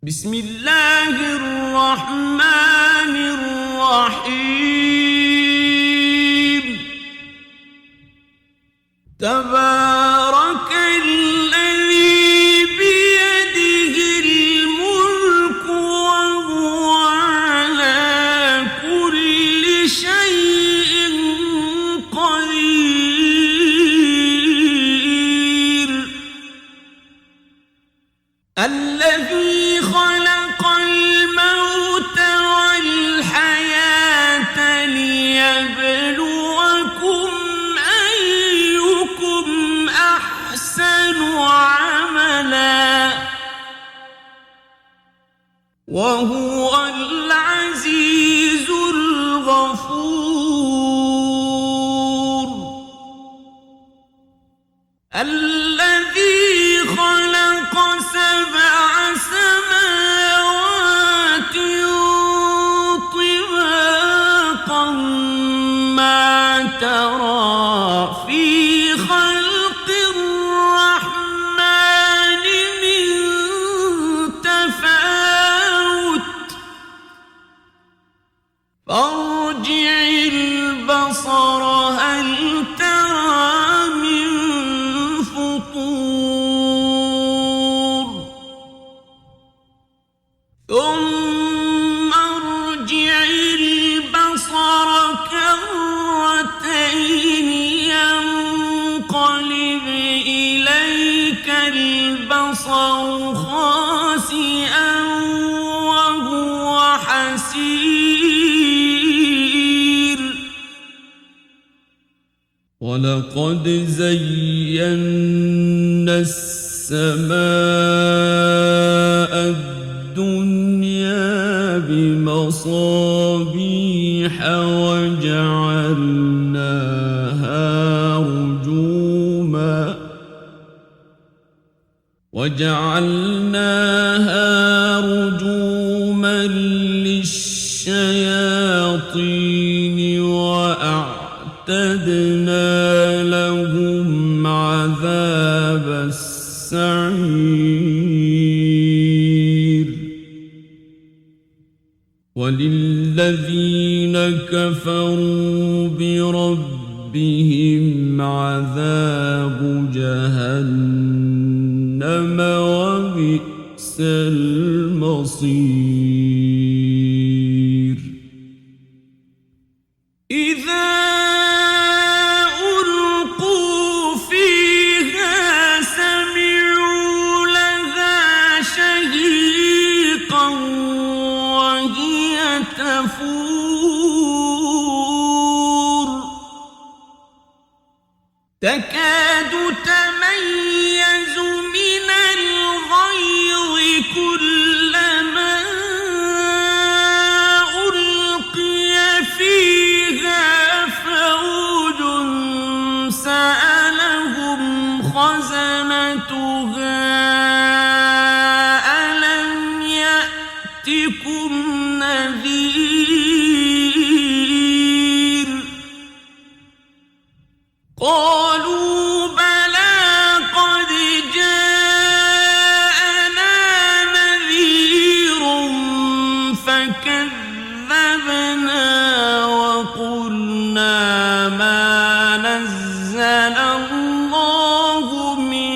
بسم الله الرحمن الرحيم تبارك الذي بيده الملك وهو على كل شيء قدير الذي خلق الموت والحياة ليبلوكم أيكم أحسن عملا وهو العزيز الغفور الذي خلق سبع سماوات طباقا ما ترى في خلق الرحمن من تفاوت فارجع البصر هل ترى من فطور ثم ارجع البصر كرتين ينقلب إليك البصر خاسئا وهو حسير ولقد زينا السماء الدنيا بمصابيح وجعلناها رجوما للشياطين وأعتدنا لهم عذاب السعير وللذين كفروا بربهم عذاب جهنم وبئس المصير إذا ألقوا فيها سمعوا لها شهيقا وهي تفور تكاد تميز من الغيظ كلما ألقي فيها فوج سألهم خزنتها ألم يأتكم نذير قالوا بلى قد جاءنا نذير فكذبنا وقلنا ما نزل الله من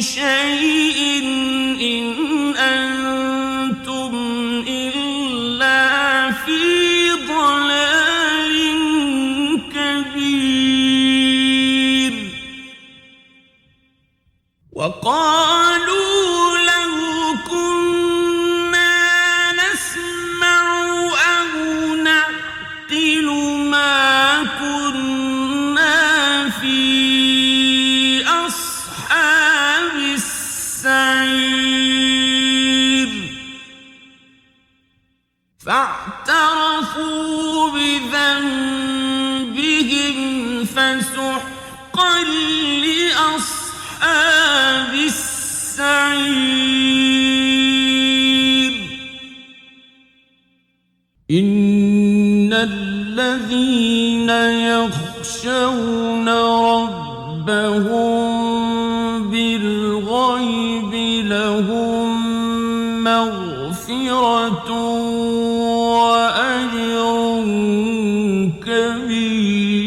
شيء إن أنتم إلا في ضلال كبير وقالوا لو كنا نسمع أو نعقل ما كنا في أصحاب السعير فاعترفوا بذنبهم فسحقا لأصحاب السعير إن الذين يخشون ربهم بالغيب لهم مغفرة مغفرة وأجر كبير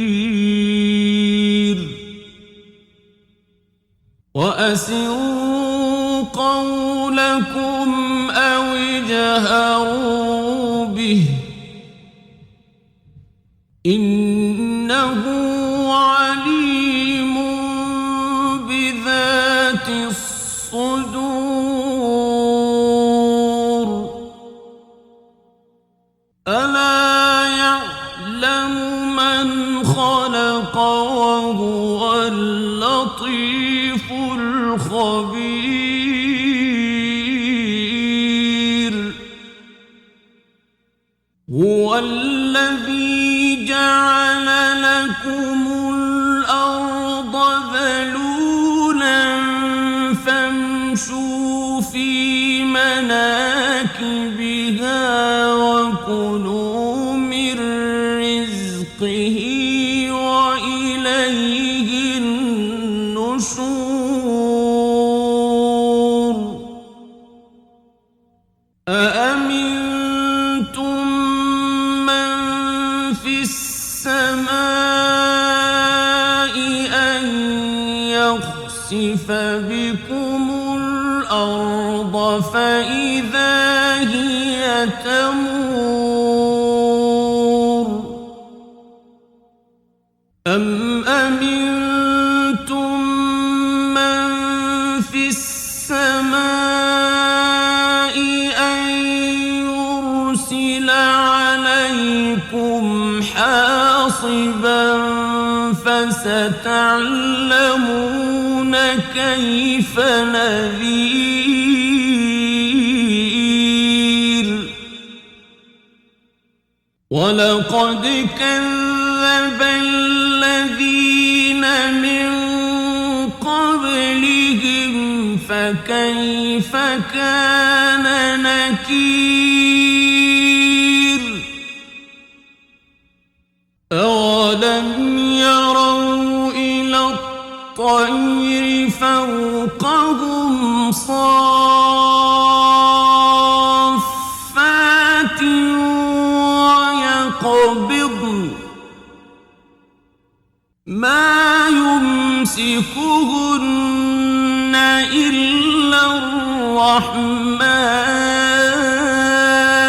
وأسروا قولكم أو اجهروا به إنه عليم بذات الصدور ألا يعلم من خلق وهو اللطيف الخبير هو الذي جعل لكم الأرض ذلولا فامشوا في مناكبها وكلوا من رزقه وإليه النشور أأمنتم من في السماء أن يخسف بكم الأرض فإذا هي تمور أم أمنتم من في السماء أن يرسل عليكم حاصبا فستعلمون كيف نذير ولقد كذب الذين من قبلهم فكيف كان نكير أولم يروا إلى الطير فوقهم صافات ويقبضن ما يمسكهن إلا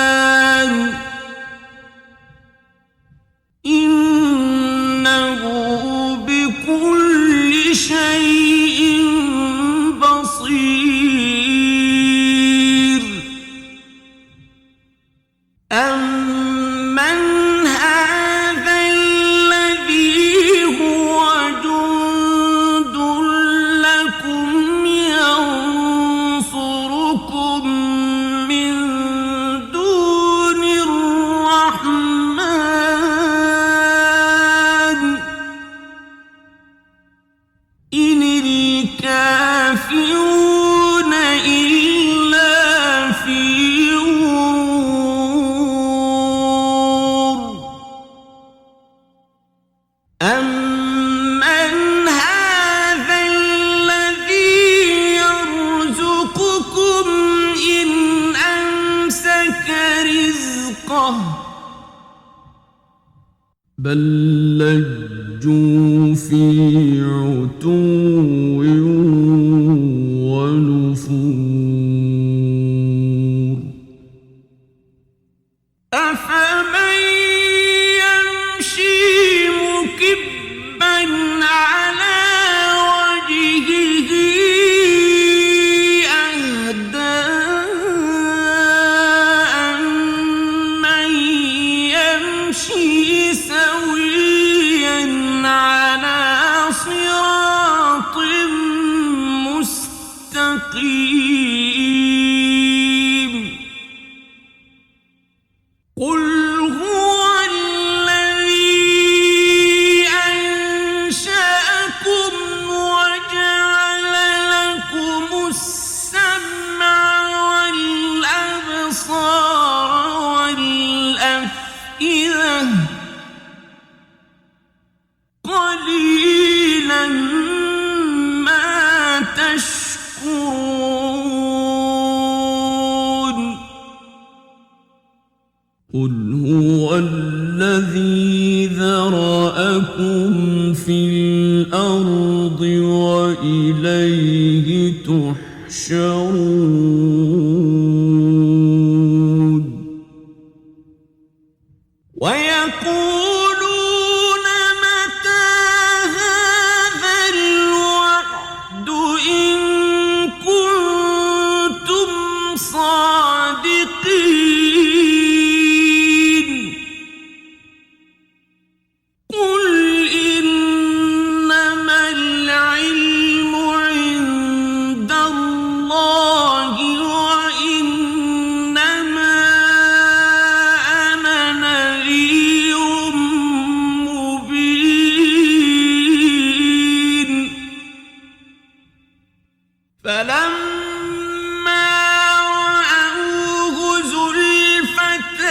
الرحمن إنه بكل شيء بصير أمن هذا الذي هو جند لكم ينصركم من دون الرحمن إن الكافرون إلا في غرور أمن هذا الذي يرزقكم إن أمسك رزقه بل لجوا في عتو ونفور أفمن يمشي مكبا على وجهه أهدى أمن يمشي سويا على قل هو الذي ذرأكم في الأرض وإليه تحشرون ويقولون متى هذا الوعد إن كنتم صادقين قل إنما العلم عند الله وإنما أنا نذير مبين فلما رأوه زلفة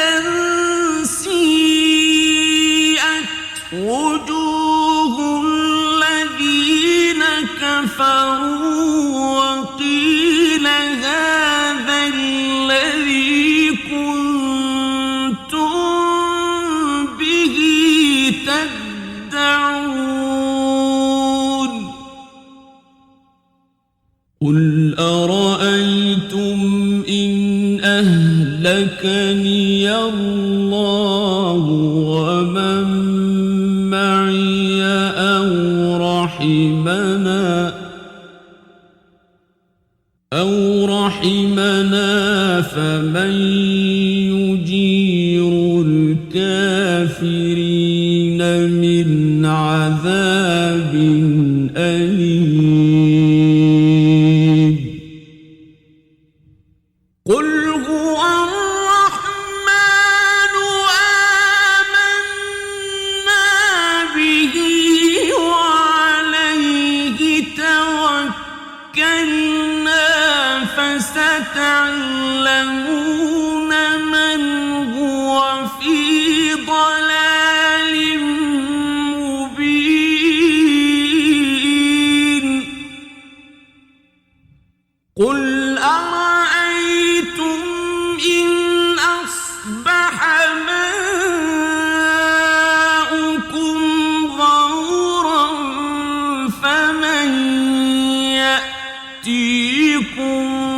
سيئت وجوه الذين كفروا وقيل هذا الذي كنتم به تدعون قل أرأيتم إن أهلكني الله ومن معي أو رحمنا فمن يجير الكافرين من عذاب أليم قل هو الرحمن آمنا به وعليه توكلنا فستعلمون من هو في ضلال مبين قل أرأيتم إن أصبح ماؤكم غورا فمن يأتيكم